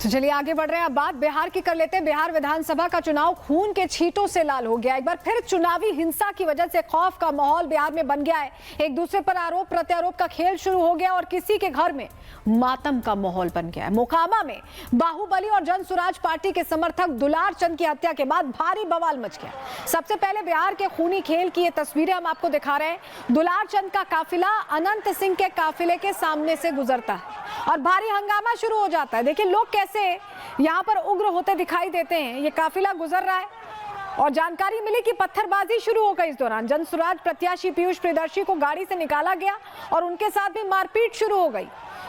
तो चलिए आगे बढ़ रहे हैं। अब बात बिहार की कर लेते हैं। बिहार विधानसभा का चुनाव खून के छींटों से लाल हो गया। एक बार फिर चुनावी हिंसा की वजह से खौफ का माहौल बिहार में बन गया है। एक दूसरे पर आरोप प्रत्यारोप का खेल शुरू हो गया और किसी के घर में मातम का माहौल बन गया है। मोकामा में बाहुबली और जनसुराज पार्टी के समर्थक दुलार चंद की हत्या के बाद भारी बवाल मच गया। सबसे पहले बिहार के खूनी खेल की ये तस्वीरें हम आपको दिखा रहे हैं। दुलार चंद का काफिला अनंत सिंह के काफिले के सामने से गुजरता है और भारी हंगामा शुरू हो जाता है। देखिए लोग कैसे यहाँ पर उग्र होते दिखाई देते हैं। ये काफिला गुजर रहा है और जानकारी मिली कि पत्थरबाजी शुरू हो गई। इस दौरान जनसुराज प्रत्याशी पीयूष प्रियदर्शी को गाड़ी से निकाला गया और उनके साथ भी मारपीट शुरू हो गई।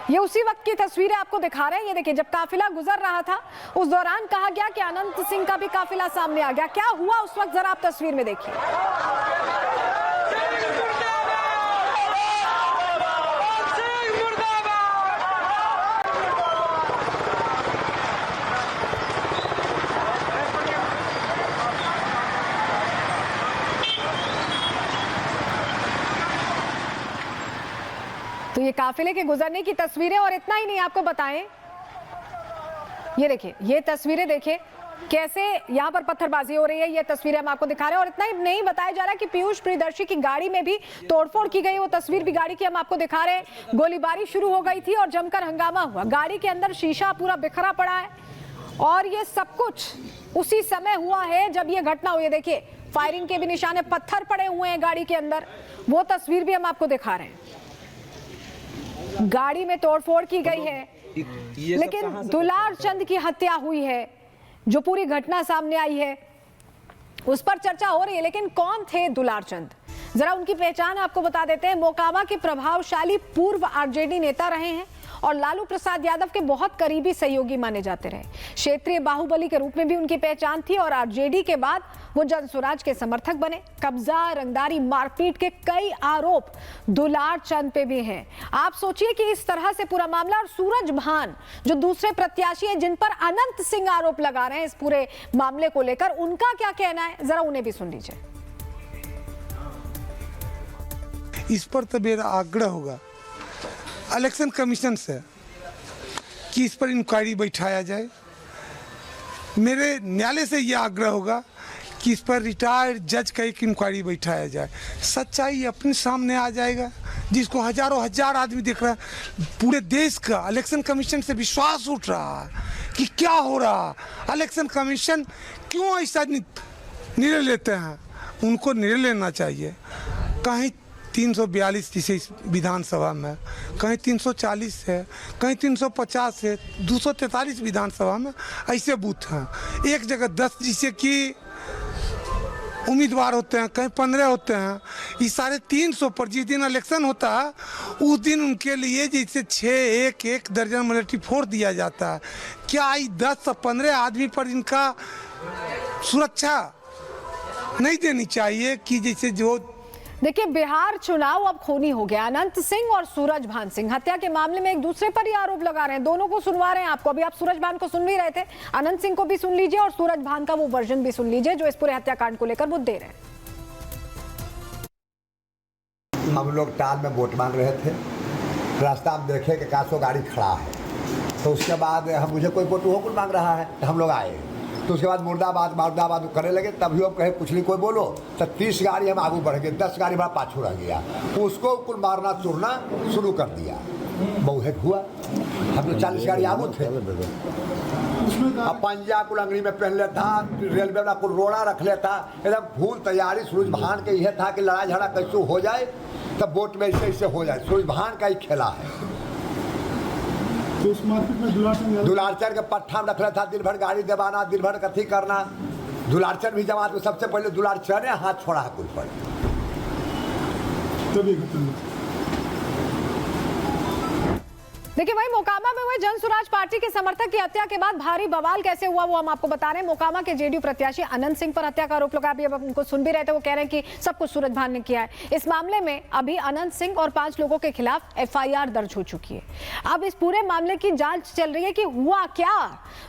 ये उसी वक्त की तस्वीरें आपको दिखा रहे हैं। ये देखिए जब काफिला गुजर रहा था उस दौरान कहा गया कि अनंत सिंह का भी काफिला सामने आ गया। क्या हुआ उस वक्त जरा आप तस्वीर में देखिए। तो ये काफिले के गुजरने की तस्वीरें और इतना ही नहीं, आपको बताएं ये देखिए ये तस्वीरें देखिए कैसे यहाँ पर पत्थरबाजी हो रही है। ये तस्वीरें हम आपको दिखा रहे हैं और इतना ही नहीं बताया जा रहा है कि पीयूष प्रियदर्शी की गाड़ी में भी तोड़फोड़ की गई। वो तस्वीर भी गाड़ी की हम आपको दिखा रहे हैं। गोलीबारी शुरू हो गई थी और जमकर हंगामा हुआ। गाड़ी के अंदर शीशा पूरा बिखरा पड़ा है और ये सब कुछ उसी समय हुआ है जब ये घटना हुई है। देखिए फायरिंग के भी निशाने, पत्थर पड़े हुए हैं गाड़ी के अंदर। वो तस्वीर भी हम आपको दिखा रहे हैं। गाड़ी में तोड़फोड़ की गई है लेकिन दुलार चंद की हत्या हुई है। जो पूरी घटना सामने आई है उस पर चर्चा हो रही है। लेकिन कौन थे दुलार चंद, जरा उनकी पहचान आपको बता देते हैं। मोकामा के प्रभावशाली पूर्व आरजेडी नेता रहे हैं और लालू प्रसाद यादव के बहुत करीबी सहयोगी माने जाते रहे। क्षेत्रीय बाहुबली के रूप में भी उनकी पहचान थी और आरजेडी के बाद वो जनसुराज के समर्थक बने। कब्जा, रंगदारी, मारपीट के कई आरोप दुलार चंद पे भी हैं। आप सोचिए कि इस तरह से पूरा मामला, और सूरज भान जो दूसरे प्रत्याशी हैं जिन पर अनंत सिंह आरोप लगा रहे हैं इस पूरे मामले को लेकर, उनका क्या कहना है जरा उन्हें भी सुन लीजिए। इस पर तो मेरा आग्रह होगा इलेक्शन कमीशन से कि इस पर इंक्वायरी बैठाया जाए। मेरे न्यायालय से यह आग्रह होगा कि इस पर रिटायर्ड जज का एक इंक्वायरी बैठाया जाए। सच्चाई अपने सामने आ जाएगा, जिसको हजारों हजार आदमी देख रहा है। पूरे देश का इलेक्शन कमीशन से विश्वास उठ रहा है कि क्या हो रहा है। इलेक्शन कमीशन क्यों ऐसा निर्णय लेते हैं, उनको निर्णय लेना चाहिए। कहीं 342 जिसे इस विधानसभा में, कहीं 340 है, कहीं 350 है, 243 विधानसभा में ऐसे बूथ हैं। एक जगह 10 जिसे कि उम्मीदवार होते हैं, कहीं 15 होते हैं। इस साढ़े 300 पर जिस दिन इलेक्शन होता है उस दिन उनके लिए जैसे 6 एक दर्जन मिलिट्री फोर्स दिया जाता है। क्या 10 15 आदमी पर इनका सुरक्षा नहीं देनी चाहिए कि जैसे जो देखिए बिहार चुनाव अब खूनी हो गया। अनंत सिंह और सूरज भान सिंह हत्या के मामले में एक दूसरे पर ही आरोप लगा रहे हैं। दोनों को सुनवा रहे हैं आपको। अभी आप सूरज भान को सुन भी रहे थे, अनंत सिंह को भी सुन लीजिए और सूरज भान का वो वर्जन भी सुन लीजिए जो इस पूरे हत्याकांड को लेकर वो दे रहे हैं। हम लोग टाल में वोट मांग रहे थे, रास्ता में देखे कि कासो गाड़ी खड़ा है, तो उसके बाद हम मुझे कोई वोट वो मांग रहा है, तो हम लोग आए। तो उसके बाद मुर्दाबाद करने लगे। तभी हम कहे कुछ नहीं कोई बोलो, तो 30 गाड़ी हम आगू बढ़ गए, 10 गाड़ी हमारा पाछू रह गया। उसको कुल मारना चूरना शुरू कर दिया। बहुहेट हुआ। हम लोग 40 गाड़ी आगू थे। अब पंजा कुल अंगड़ी में पहन लेता, रेलवे वाला कुल रोड़ा रख लेता। एकदम फूल तैयारी सूरज भान के यह था कि लड़ाई झगड़ा कैसे हो जाए, तब वोट में ऐसे हो जाए। सूरज भान का ही खेला है। तो उस मार्केट में दुलारचंद के पट्टा में रखना था, दिन भर गाड़ी दबाना, दिन भर कथी करना। दुलारचंद भी जमात में सबसे पहले दुलारचंद ने हाथ छोड़ा है कुल पर। देखिए वही मोकामा में हुए जनसुराज पार्टी के समर्थक की हत्या के बाद भारी बवाल कैसे हुआ वो हम आपको बता रहे हैं। मोकामा के जेडीयू प्रत्याशी अनंत सिंह पर हत्या का आरोप लगा। अभी अब उनको सुन भी रहे थे, वो कह रहे हैं कि सब कुछ सूरज भान ने किया है। इस मामले में अभी अनंत सिंह और 5 लोगों के खिलाफ एफआईआर दर्ज हो चुकी है। अब इस पूरे मामले की जांच चल रही है कि हुआ क्या।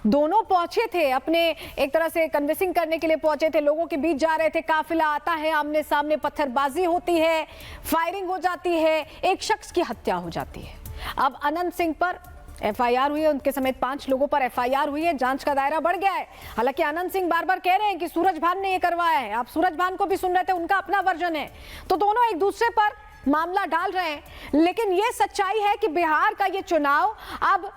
दोनों पहुंचे थे, अपने एक तरह से कन्विंसिंग करने के लिए पहुंचे थे, लोगों के बीच जा रहे थे, काफिला आता है, आमने सामने पत्थरबाजी होती है, फायरिंग हो जाती है, एक शख्स की हत्या हो जाती है। अब अनंत सिंह पर एफआईआर हुई है, उनके समेत 5 लोगों पर एफआईआर हुई है। जांच का दायरा बढ़ गया है। हालांकि आनंद सिंह बार बार कह रहे हैं कि सूरज भान ने ये करवाया है। आप सूरज भान को भी सुन रहे थे, उनका अपना वर्जन है। तो दोनों एक दूसरे पर मामला डाल रहे हैं। लेकिन ये सच्चाई है कि बिहार का ये चुनाव अब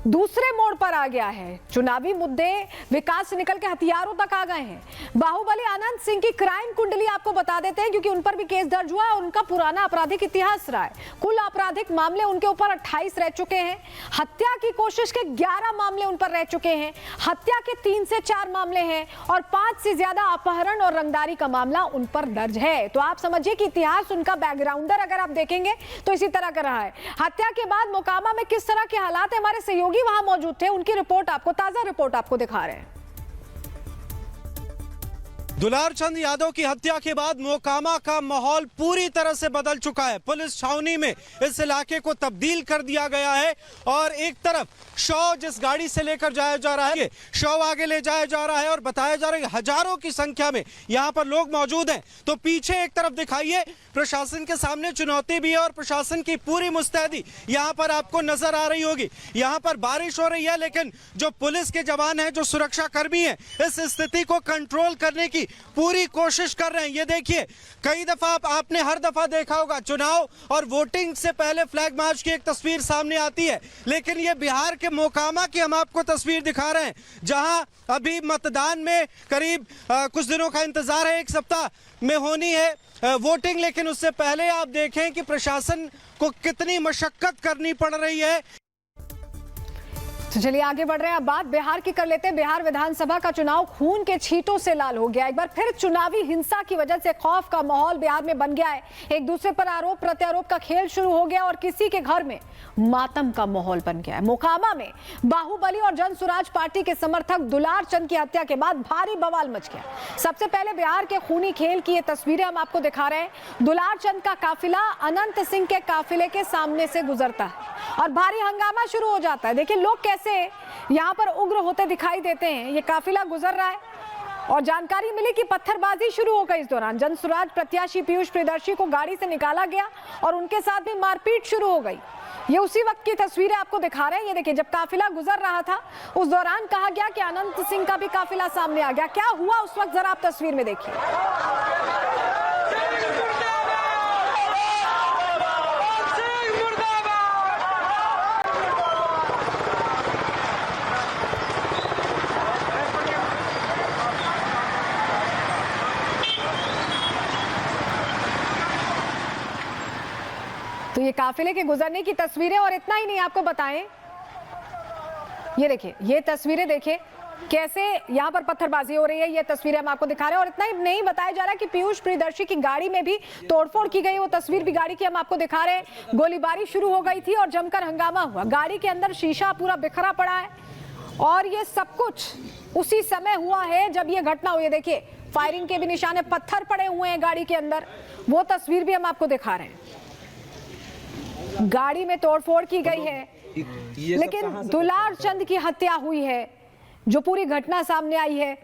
दूसरे मोड़ पर आ गया है। चुनावी मुद्दे विकास से निकल के हथियारों तक आ गए हैं। बाहुबली आनंद सिंह की क्राइम कुंडली आपको बता देते हैं, क्योंकि उन पर भी केस दर्ज हुआ और उनका पुराना आपराधिक इतिहास रहा है। कुल आपराधिक मामले उनके ऊपर 28 रह चुके हैं। हत्या की कोशिश के 11 मामले उन पर रह चुके हैं। हत्या के 3 से 4 मामले हैं और 5 से ज्यादा अपहरण और रंगदारी का मामला उन पर दर्ज है। तो आप समझिए कि इतिहास, उनका बैकग्राउंडर अगर आप देखेंगे तो इसी तरह का रहा है। हत्या के बाद मोकामा में किस तरह के हालात है, हमारे सहयोगी वहां मौजूद थे, उनकी रिपोर्ट आपको, ताजा रिपोर्ट आपको दिखा रहे हैं। दुलारचंद यादव की हत्या के बाद मोकामा का माहौल पूरी तरह से बदल चुका है। पुलिस छावनी में इस इलाके को तब्दील कर दिया गया है और एक तरफ शव जिस गाड़ी से लेकर जाया जा रहा है, शव आगे ले जाया जा रहा है और बताया जा रहा है हजारों की संख्या में यहाँ पर लोग मौजूद हैं। तो पीछे एक तरफ दिखाइए, प्रशासन के सामने चुनौती भी है और प्रशासन की पूरी मुस्तैदी यहाँ पर आपको नजर आ रही होगी। यहाँ पर बारिश हो रही है, लेकिन जो पुलिस के जवान हैं, जो सुरक्षा कर्मी हैं, इस स्थिति को कंट्रोल करने की पूरी कोशिश कर रहे हैं। ये देखिए, कई दफा आपने हर दफा देखा होगा चुनाव और वोटिंग से पहले फ्लैग मार्च की एक तस्वीर सामने आती है, लेकिन ये बिहार के मोकामा की हम आपको तस्वीर दिखा रहे हैं, जहां अभी मतदान में करीब कुछ दिनों का इंतजार है, 1 सप्ताह में होनी है वोटिंग। लेकिन उससे पहले आप देखें कि प्रशासन को कितनी मशक्कत करनी पड़ रही है। तो चलिए आगे बढ़ रहे हैं। अब बात बिहार की कर लेते हैं। बिहार विधानसभा का चुनाव खून के छींटों से लाल हो गया। एक बार फिर चुनावी हिंसा की वजह से खौफ का माहौल बिहार में बन गया है। एक दूसरे पर आरोप प्रत्यारोप का खेल शुरू हो गया और किसी के घर में मातम का माहौल बन गया है। मोकामा में बाहुबली और जन सुराज पार्टी के समर्थक दुलारचंद की हत्या के बाद भारी बवाल मच गया। सबसे पहले बिहार के खूनी खेल की ये तस्वीरें हम आपको दिखा रहे हैं। दुलारचंद का काफिला अनंत सिंह के काफिले के सामने से गुजरता है और भारी हंगामा शुरू हो जाता है। देखिए लोग कैसे यहाँ पर उग्र होते दिखाई देते हैं। ये काफिला गुजर रहा है और जानकारी मिली कि पत्थरबाजी शुरू हो गई। इस दौरान जनसुराज प्रत्याशी पीयूष प्रियदर्शी को गाड़ी से निकाला गया और उनके साथ भी मारपीट शुरू हो गई। ये उसी वक्त की तस्वीरें आपको दिखा रहे हैं। ये देखिए, जब काफिला गुजर रहा था उस दौरान कहा गया कि अनंत सिंह का भी काफिला सामने आ गया। क्या हुआ उस वक्त, जरा आप तस्वीर में देखिए। तो ये काफिले के गुजरने की तस्वीरें, और इतना ही नहीं, आपको बताएं, ये देखिए, ये तस्वीरें देखिए कैसे यहाँ पर पत्थरबाजी हो रही है। ये तस्वीरें हम आपको दिखा रहे हैं और इतना ही नहीं, बताया जा रहा है कि पीयूष प्रियदर्शी की गाड़ी में भी तोड़फोड़ की गई। वो तस्वीर भी गाड़ी की हम आपको दिखा रहे हैं। गोलीबारी शुरू हो गई थी और जमकर हंगामा हुआ। गाड़ी के अंदर शीशा पूरा बिखरा पड़ा है और ये सब कुछ उसी समय हुआ है जब ये घटना हुई है। देखिए, फायरिंग के भी निशाने, पत्थर पड़े हुए हैं गाड़ी के अंदर। वो तस्वीर भी हम आपको दिखा रहे हैं। गाड़ी में तोड़फोड़ की गई है, लेकिन दुलारचंद की हत्या हुई है। जो पूरी घटना सामने आई है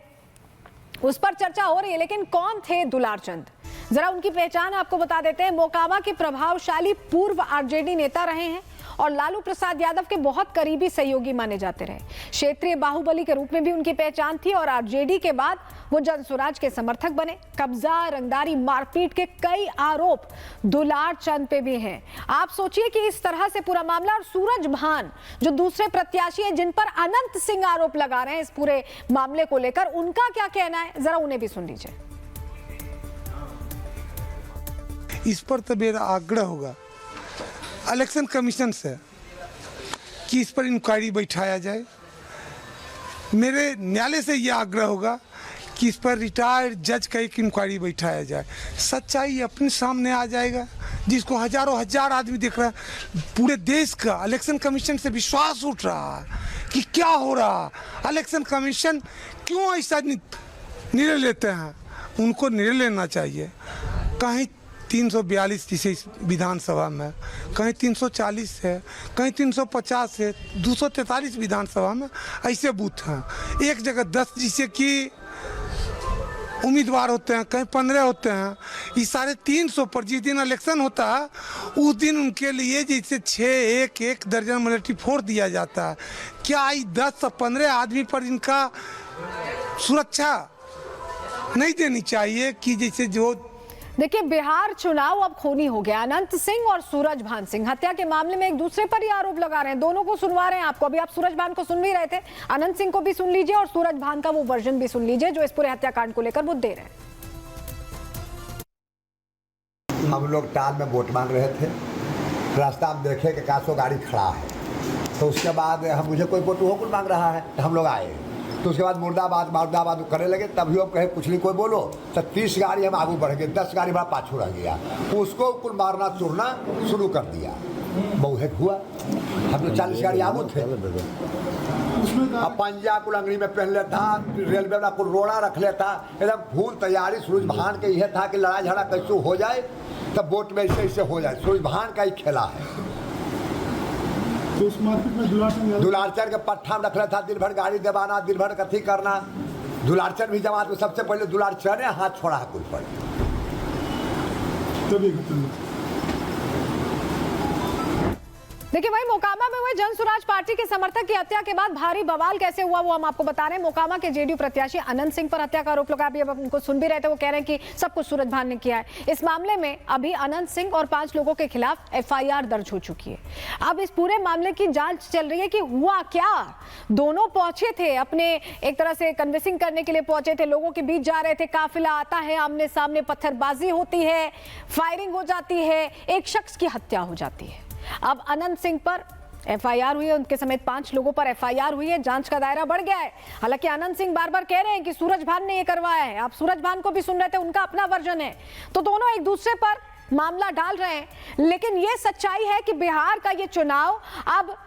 उस पर चर्चा हो रही है, लेकिन कौन थे दुलारचंद, जरा उनकी पहचान आपको बता देते हैं। मोकामा के प्रभावशाली पूर्व आरजेडी नेता रहे हैं और लालू प्रसाद यादव के बहुत करीबी सहयोगी माने जाते रहे। क्षेत्रीय बाहुबली के रूप में भी उनकी पहचान थी और आरजेडी के बाद वो जनसुराज के समर्थक बने। कब्जा, रंगदारी, मारपीट के कई आरोप दुलारचंद पे भी हैं। आप सोचिए कि इस तरह से पूरा मामला, और सूरज भान जो दूसरे प्रत्याशी हैं जिन पर अनंत सिंह आरोप लगा रहे हैं इस पूरे मामले को लेकर, उनका क्या कहना है, जरा उन्हें भी सुन लीजिए। इस पर तो मेरा आग्रह होगा इलेक्शन कमीशन से कि इस पर इंक्वायरी बैठाया जाए। मेरे न्यायालय से यह आग्रह होगा कि इस पर रिटायर्ड जज का एक इंक्वायरी बैठाया जाए। सच्चाई अपने सामने आ जाएगा, जिसको हजारों हजार आदमी देख रहा है। पूरे देश का इलेक्शन कमीशन से विश्वास उठ रहा है कि क्या हो रहा, इलेक्शन कमीशन क्यों ऐसा निर्णय लेते हैं। उनको निर्णय लेना चाहिए। कहीं 342 जिसे इस विधानसभा में, कहीं 340 है, कहीं 350 है, 243 विधानसभा में ऐसे बूथ हैं। एक जगह 10, जिससे कि उम्मीदवार होते हैं, कहीं 15 होते हैं। इस साढ़े 300 पर जिस दिन इलेक्शन होता है उस दिन उनके लिए जैसे 6 एक दर्जन मिलिट्री फोर्स दिया जाता है। क्या 10 से 15 आदमी पर इनका सुरक्षा नहीं देनी चाहिए कि जैसे जो देखिए, बिहार चुनाव अब खूनी हो गया। अनंत सिंह और सूरजभान सिंह हत्या के मामले में एक दूसरे पर ही आरोप लगा रहे हैं। दोनों को सुनवा रहे हैं आपको। अभी आप सूरजभान को सुन भी रहे थे, अनंत सिंह को भी सुन लीजिए और सूरजभान का वो वर्जन भी सुन लीजिए जो इस पूरे हत्याकांड को लेकर वो दे रहे हैं। हम लोग टाल में वोट मांग रहे थे, रास्ता में देखे कि कासो गाड़ी खड़ा है, तो उसके बाद हम मुझे कोई वोट हो मांग रहा है, तो हम लोग आए। तो उसके बाद मुर्दाबाद करने लगे। तभी हम कहे कुछ नहीं कोई बोलो, तो 30 गाड़ी हम आगू बढ़ गए, 10 गाड़ी हमारा पाछू रह गया। उसको कुल मारना चूरना शुरू कर दिया। बहुत हुआ, हम तो 40 गाड़ी आगू थे। अब पंजा कुल अंगड़ी में पहन लेता, रेलवे वाला कुल रोड़ा रख लेता, एकदम फूल तैयारी। सूरजभान के यह था कि लड़ाई झगड़ा कैसे हो जाए, तब वोट में ऐसे हो जाए। सूरजभान का ही खेला है। तो उस मार्केट में दुलारचंद के पट्ठा में रखला था, दिन भर गाड़ी दबाना, दिन भर कथी करना। दुलारचंद भी जमात में सबसे पहले दुलारचंद ने हाथ छोड़ा है कुल पर। देखिए, वही मोकामा में हुए जनसुराज पार्टी के समर्थक की हत्या के बाद भारी बवाल कैसे हुआ वो हम आपको बता रहे हैं। मोकामा के जेडीयू प्रत्याशी अनंत सिंह पर हत्या का आरोप लगा। अभी अब उनको सुन भी रहे थे, वो कह रहे हैं कि सब कुछ सूरजभान ने किया है। इस मामले में अभी अनंत सिंह और 5 लोगों के खिलाफ एफआईआर दर्ज हो चुकी है। अब इस पूरे मामले की जांच चल रही है कि हुआ क्या। दोनों पहुंचे थे, अपने एक तरह से कन्विंसिंग करने के लिए पहुंचे थे, लोगों के बीच जा रहे थे, काफिला आता है, आमने सामने पत्थरबाजी होती है, फायरिंग हो जाती है, एक शख्स की हत्या हो जाती है। अब अनंत सिंह पर एफआईआर हुई है, उनके समेत 5 लोगों पर एफआईआर हुई है। जांच का दायरा बढ़ गया है। हालांकि अनंत सिंह बार बार कह रहे हैं कि सूरजभान ने ये करवाया है। आप सूरजभान को भी सुन रहे थे, उनका अपना वर्जन है। तो दोनों एक दूसरे पर मामला डाल रहे हैं। लेकिन ये सच्चाई है कि बिहार का ये चुनाव अब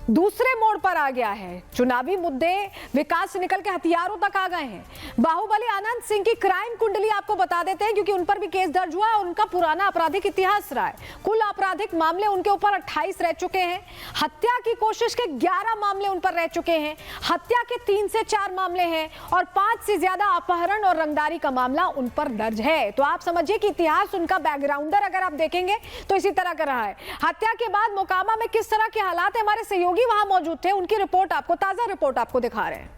दूसरे मोड़ पर आ गया है। चुनावी मुद्दे विकास से निकल के हथियारों तक आ गए हैं। बाहुबली अनंत सिंह की क्राइम कुंडली आपको बता देते हैं, क्योंकि उन पर भी केस दर्ज हुआ और उनका पुराना आपराधिक इतिहास रहा है। कुल आपराधिक मामले उनके ऊपर 28 रह चुके हैं। हत्या की कोशिश के 11 मामले उन पर रह चुके हैं। हत्या के 3 से 4 मामले हैं और 5 से ज्यादा अपहरण और रंगदारी का मामला उन पर दर्ज है। तो आप समझिए कि इतिहास, उनका बैकग्राउंडर अगर आप देखेंगे तो इसी तरह का रहा है। हत्या के बाद मोकामा में किस तरह के हालात है, हमारे सहयोगी वहां मौजूद थे, उनकी रिपोर्ट आपको, ताजा रिपोर्ट आपको दिखा रहे हैं।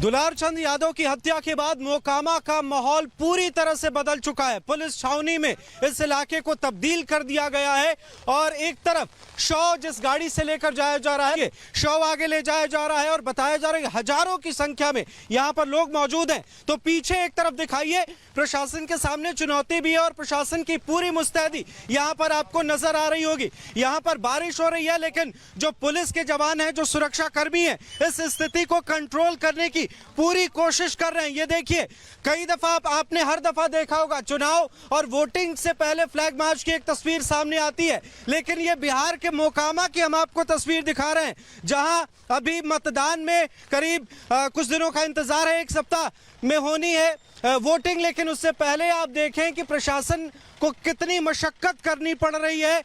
दुलारचंद यादव की हत्या के बाद मोकामा का माहौल पूरी तरह से बदल चुका है। पुलिस छावनी में इस इलाके को तब्दील कर दिया गया है और एक तरफ शव जिस गाड़ी से लेकर जाया जा रहा है, शव आगे ले जाया जा रहा है और बताया जा रहा है हजारों की संख्या में यहां पर लोग मौजूद हैं। तो पीछे एक तरफ दिखाइए, प्रशासन के सामने चुनौती भी है और प्रशासन की पूरी मुस्तैदी यहां पर आपको नजर आ रही होगी। यहां पर बारिश हो रही है, लेकिन जो पुलिस के जवान हैं, जो सुरक्षा कर्मी हैं, इस स्थिति को कंट्रोल करने की पूरी कोशिश कर रहे हैं। ये देखिए, कई दफा आपने हर दफा देखा होगा चुनाव और वोटिंग से पहले फ्लैग मार्च की एक तस्वीर सामने आती है, लेकिन ये बिहार के मोकामा की हम आपको तस्वीर दिखा रहे हैं, जहां अभी मतदान में करीब कुछ दिनों का इंतजार है, 1 सप्ताह में होनी है वोटिंग। लेकिन उससे पहले आप देखें कि प्रशासन को कितनी मशक्कत करनी पड़ रही है।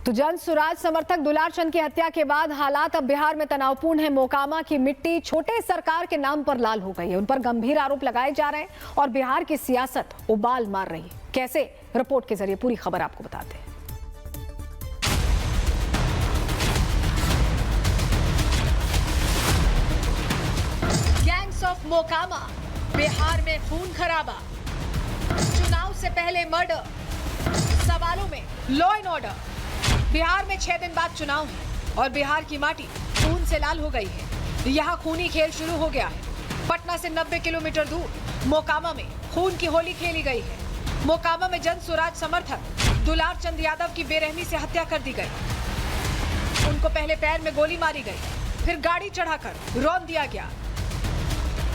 तो जनसुराज समर्थक दुलारचंद की हत्या के बाद हालात अब बिहार में तनावपूर्ण है। मोकामा की मिट्टी छोटे सरकार के नाम पर लाल हो गई है। उन पर गंभीर आरोप लगाए जा रहे हैं और बिहार की सियासत उबाल मार रही है। कैसे, रिपोर्ट के जरिए पूरी खबर आपको बताते हैं। गैंग्स ऑफ मोकामा, बिहार में खून खराबा, चुनाव से पहले मर्डर, सवालों में लॉ एंड ऑर्डर। बिहार में 6 दिन बाद चुनाव है और बिहार की माटी खून से लाल हो गई है। यहाँ खूनी खेल शुरू हो गया है। पटना से 90 किलोमीटर दूर मोकामा में खून की होली खेली गई है। मोकामा में जनसुराज समर्थक दुलारचंद यादव की बेरहमी से हत्या कर दी गई। उनको पहले पैर में गोली मारी गई, फिर गाड़ी चढ़ाकर रौंद दिया गया।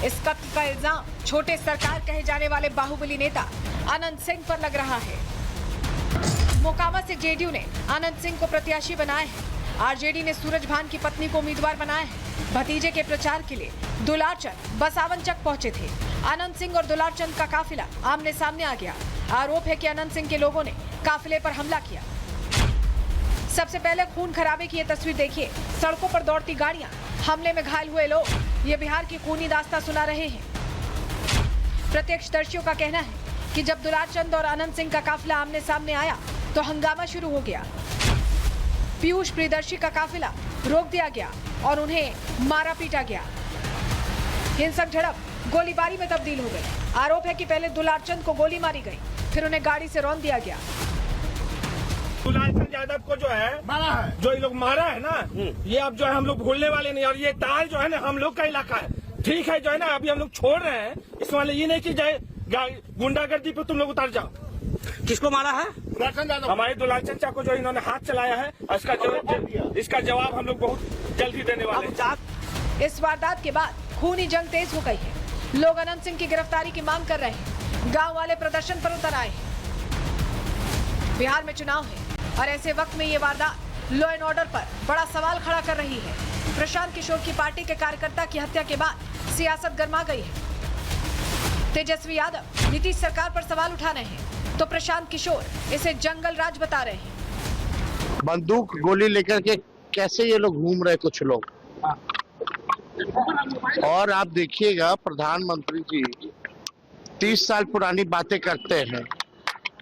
इस कत्ल का इल्जाम छोटे सरकार कहे जाने वाले बाहुबली नेता अनंत सिंह पर लग रहा है। मोकामा से जेडीयू ने अनंत सिंह को प्रत्याशी बनाया है। आरजेडी ने सूरजभान की पत्नी को उम्मीदवार बनाया है। भतीजे के प्रचार के लिए दुलारचंद बसावनचक पहुंचे थे। अनंत सिंह और दुलारचंद का काफिला आमने सामने आ गया। आरोप है कि अनंत सिंह के लोगों ने काफिले पर हमला किया। सबसे पहले खून खराबे की ये तस्वीर देखिए। सड़कों पर दौड़ती गाड़ियां, हमले में घायल हुए लोग, ये बिहार की खूनी दास्तां सुना रहे हैं। प्रत्यक्षदर्शियों का कहना है कि जब दुलारचंद और अनंत सिंह का काफिला आमने सामने आया तो हंगामा शुरू हो गया। पीयूष प्रियदर्शी का काफिला रोक दिया गया और उन्हें मारा पीटा गया। हिंसक झड़प गोलीबारी में तब्दील हो गई। आरोप है कि पहले दुलारचंद को गोली मारी गई, फिर उन्हें गाड़ी से रौंद दिया गया। दुलारचंद यादव को जो है मारा है, जो ये लोग मारा है ना, ये अब जो है हम लोग भूलने वाले नहीं। और ये ताल जो है ना हम लोग का इलाका है, ठीक है, जो है ना अभी हम लोग छोड़ रहे हैं। इस वाले ये नहीं कि गुंडागर्दी पे तुम लोग उतर जाओ। किसको मारा है? दुलारचंद यादव, हमारे दुलारचंद चा को जो इन्होंने हाथ चलाया है, इसका जवाब हम लोग बहुत जल्दी देने वाले हैं। इस वारदात के बाद खूनी जंग तेज हो गई है। लोग अनंत सिंह की गिरफ्तारी की मांग कर रहे हैं। गांव वाले प्रदर्शन पर उतर आए हैं। बिहार में चुनाव है और ऐसे वक्त में ये वारदात लॉ एंड ऑर्डर पर बड़ा सवाल खड़ा कर रही है। प्रशांत किशोर की पार्टी के कार्यकर्ता की हत्या के बाद सियासत गर्मा गई है। तेजस्वी यादव नीतीश सरकार पर सवाल उठा रहे हैं तो प्रशांत किशोर इसे जंगल राज बता रहे हैं। बंदूक गोली लेकर के कैसे ये लोग घूम रहे कुछ लोग। और आप देखिएगा प्रधानमंत्री जी 30 साल पुरानी बातें करते हैं।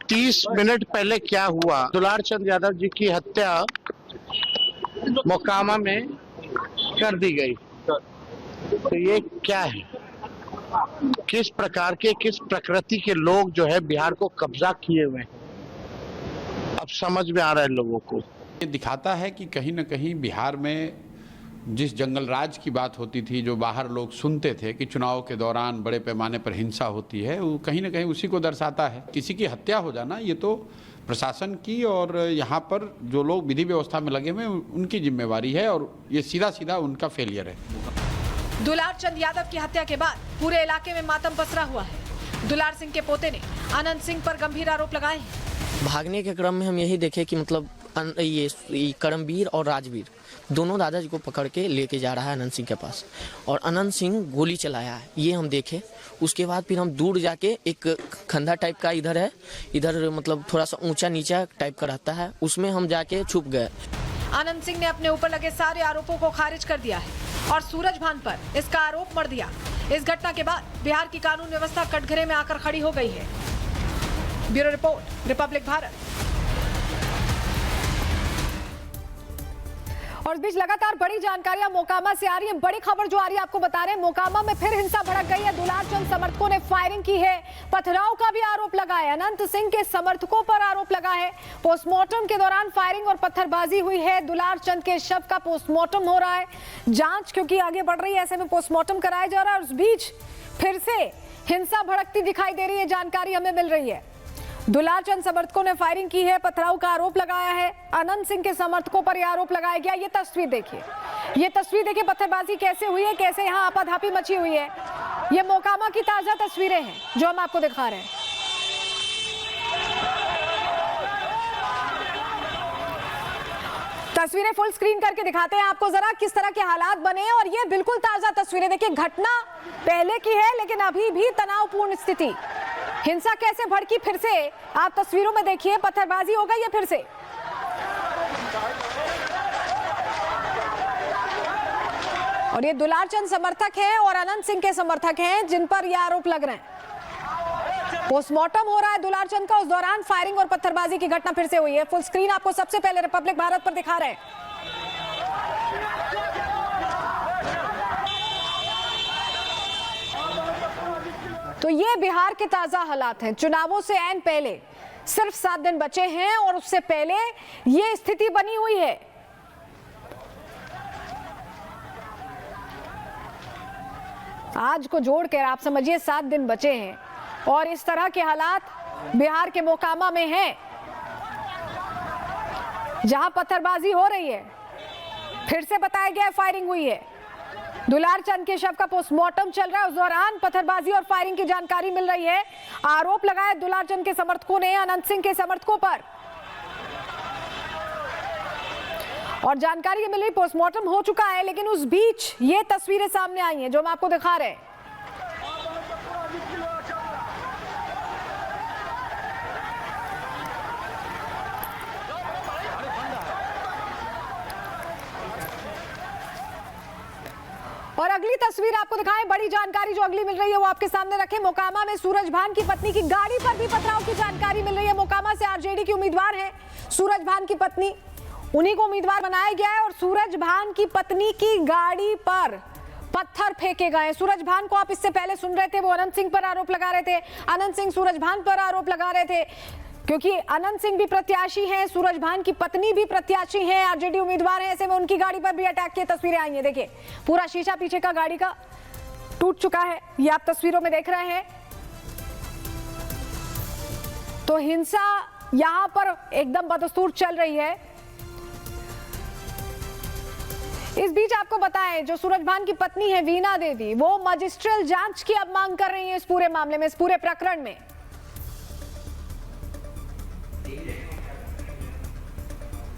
30 मिनट पहले क्या हुआ? दुलारचंद यादव जी की हत्या मोकामा में कर दी गई। तो ये क्या है? किस प्रकार के, किस प्रकृति के लोग जो है बिहार को कब्जा किए हुए हैं, अब समझ में आ रहा है लोगों को। ये दिखाता है कि कहीं न कहीं बिहार में जिस जंगल राज की बात होती थी, जो बाहर लोग सुनते थे कि चुनाव के दौरान बड़े पैमाने पर हिंसा होती है, वो कहीं न कहीं उसी को दर्शाता है। किसी की हत्या हो जाना ये तो प्रशासन की और यहाँ पर जो लोग विधि व्यवस्था में लगे हुए हैं उनकी जिम्मेवारी है और ये सीधा सीधा उनका फेलियर है। दुलारचंद यादव की हत्या के बाद पूरे इलाके में मातम पसरा हुआ है। दुलार सिंह के पोते ने अनंत सिंह पर गंभीर आरोप लगाए हैं। भागने के क्रम में हम यही देखे कि मतलब ये करमवीर और राजवीर दोनों दादाजी को पकड़ के लेके जा रहा है अनंत सिंह के पास और अनंत सिंह गोली चलाया है, ये हम देखे। उसके बाद फिर हम दूर जाके एक खंधा टाइप का इधर है, इधर मतलब थोड़ा सा ऊंचा नीचा टाइप का रहता है, उसमें हम जाके छुप गए। अनंत सिंह ने अपने ऊपर लगे सारे आरोपों को खारिज कर दिया है और सूरज भान पर इसका आरोप मढ़ दिया। इस घटना के बाद बिहार की कानून व्यवस्था कटघरे में आकर खड़ी हो गई है। Bureau report, Republic Bharat. और इस बीच लगातार बड़ी जानकारियां मोकामा से आ रही हैं। बड़ी खबर जो आ रही है आपको बता रहे हैं, मोकामा में फिर हिंसा भड़क गई है। दुलारचंद समर्थकों ने फायरिंग की है, पथराव का भी आरोप लगा है। अनंत सिंह के समर्थकों पर आरोप लगा है। पोस्टमार्टम के दौरान फायरिंग और पत्थरबाजी हुई है। दुलारचंद के शव का पोस्टमार्टम हो रहा है। जांच क्योंकि आगे बढ़ रही है, ऐसे में पोस्टमार्टम कराया जा रहा है। उस बीच फिर से हिंसा भड़कती दिखाई दे रही है, जानकारी हमें मिल रही है। दुलारचंद समर्थकों ने फायरिंग की है, पथराव का आरोप लगाया है। अनंत सिंह के समर्थकों पर यह आरोप लगाया गया। ये तस्वीर देखिए, पत्थरबाजी कैसे हुई है, कैसे यहाँ आपाधापी मची हुई है। ये मोकामा की ताजा तस्वीरें हैं जो हम आपको दिखा रहे हैं। तस्वीरें फुल स्क्रीन करके दिखाते हैं आपको जरा किस तरह के हालात बने हैं। और ये बिल्कुल ताजा तस्वीरें देखिए, घटना पहले की है लेकिन अभी भी तनावपूर्ण स्थिति। हिंसा कैसे भड़की फिर से आप तस्वीरों में देखिए। पत्थरबाजी हो गई है फिर से। और ये दुलारचंद समर्थक हैं और अनंत सिंह के समर्थक हैं जिन पर ये आरोप लग रहे हैं। पोस्टमार्टम हो रहा है दुलारचंद का, उस दौरान फायरिंग और पत्थरबाजी की घटना फिर से हुई है। फुल स्क्रीन आपको सबसे पहले रिपब्लिक भारत पर दिखा रहे हैं। तो ये बिहार के ताजा हालात हैं। चुनावों से ऐन पहले सिर्फ 7 दिन बचे हैं और उससे पहले ये स्थिति बनी हुई है। आज को जोड़कर आप समझिए 7 दिन बचे हैं और इस तरह के हालात बिहार के मोकामा में हैं, जहां पत्थरबाजी हो रही है। फिर से बताया गया फायरिंग हुई है। दुलारचंद के शव का पोस्टमार्टम चल रहा है, उस दौरान पत्थरबाजी और फायरिंग की जानकारी मिल रही है। आरोप लगाया दुलारचंद के समर्थकों ने अनंत सिंह के समर्थकों पर। और जानकारी मिल रही पोस्टमार्टम हो चुका है, लेकिन उस बीच ये तस्वीरें सामने आई हैं जो हम आपको दिखा रहे हैं। अगली तस्वीर आपको दिखाएं। बड़ी जानकारी जो अगली मिल रही है वो आपके सामने रखें। मोकामा में सूरज भान की पत्नी की गाड़ी पर भी पथराव की जानकारी मिल रही है। मोकामा से आरजेडी की उम्मीदवार है सूरज भान की पत्नी, उन्हीं को उम्मीदवार बनाया गया है और सूरज भान की पत्नी की गाड़ी पर पत्थर फेंके गए। सूरज भान को आप इससे पहले सुन रहे थे, वो अनंत सिंह पर आरोप लगा रहे थे। अनंत सिंह सूरज भान पर आरोप लगा रहे थे क्योंकि अनंत सिंह भी प्रत्याशी हैं, सूरज भान की पत्नी भी प्रत्याशी हैं, आरजेडी उम्मीदवार हैं। ऐसे में उनकी गाड़ी पर भी अटैक की तस्वीरें आई हैं। देखिए पूरा शीशा पीछे का गाड़ी का टूट चुका है, ये आप तस्वीरों में देख रहे हैं। तो हिंसा यहां पर एकदम बदस्तूर चल रही है। इस बीच आपको बताएं, जो सूरज भान की पत्नी है वीणा देवी, वो मजिस्ट्रियल जांच की अब मांग कर रही है इस पूरे मामले में, इस पूरे प्रकरण में।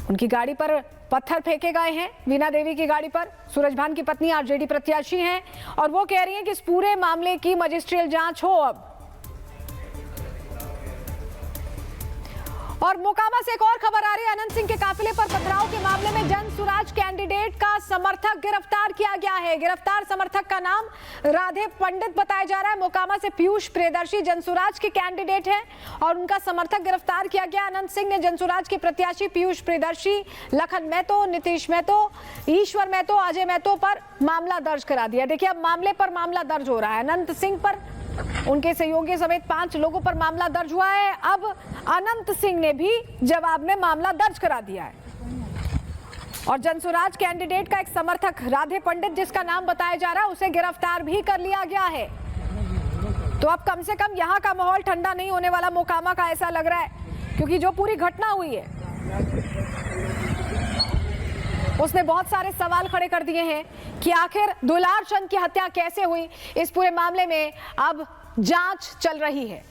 उनकी गाड़ी पर पत्थर फेंके गए हैं, वीणा देवी की गाड़ी पर। सूरज भान की पत्नी आरजेडी प्रत्याशी हैं और वो कह रही हैं कि इस पूरे मामले की मजिस्ट्रियल जांच हो अब। और मोकामा से एक और खबर आ रही है। अनंत सिंह के काफिले पर पथराव के मामले में जन सुराज कैंडिडेट का समर्थक गिरफ्तार किया गया है। गिरफ्तार समर्थक का नाम राधे पंडित बताया जा रहा है। मोकामा से पीयूष प्रियदर्शी जनसुराज के कैंडिडेट हैं और उनका समर्थक गिरफ्तार किया गया। अनंत सिंह ने जनसुराज के प्रत्याशी पीयूष प्रियदर्शी, लखन महतो, नीतीश महतो, ईश्वर महतो, अजय महतो पर मामला दर्ज करा दिया। देखिए अब मामले पर मामला दर्ज हो रहा है। अनंत सिंह पर, उनके सहयोगी समेत 5 लोगों पर मामला दर्ज हुआ है। अब अनंत सिंह ने भी जवाब में मामला दर्ज करा दिया है और जनसुराज कैंडिडेट का एक समर्थक राधे पंडित, जिसका नाम बताया जा रहा है, उसे गिरफ्तार भी कर लिया गया है। तो अब कम से कम यहाँ का माहौल ठंडा नहीं होने वाला मोकामा का, ऐसा लग रहा है, क्योंकि जो पूरी घटना हुई है उसने बहुत सारे सवाल खड़े कर दिए हैं कि आखिर दुलार चंद की हत्या कैसे हुई। इस पूरे मामले में अब जांच चल रही है।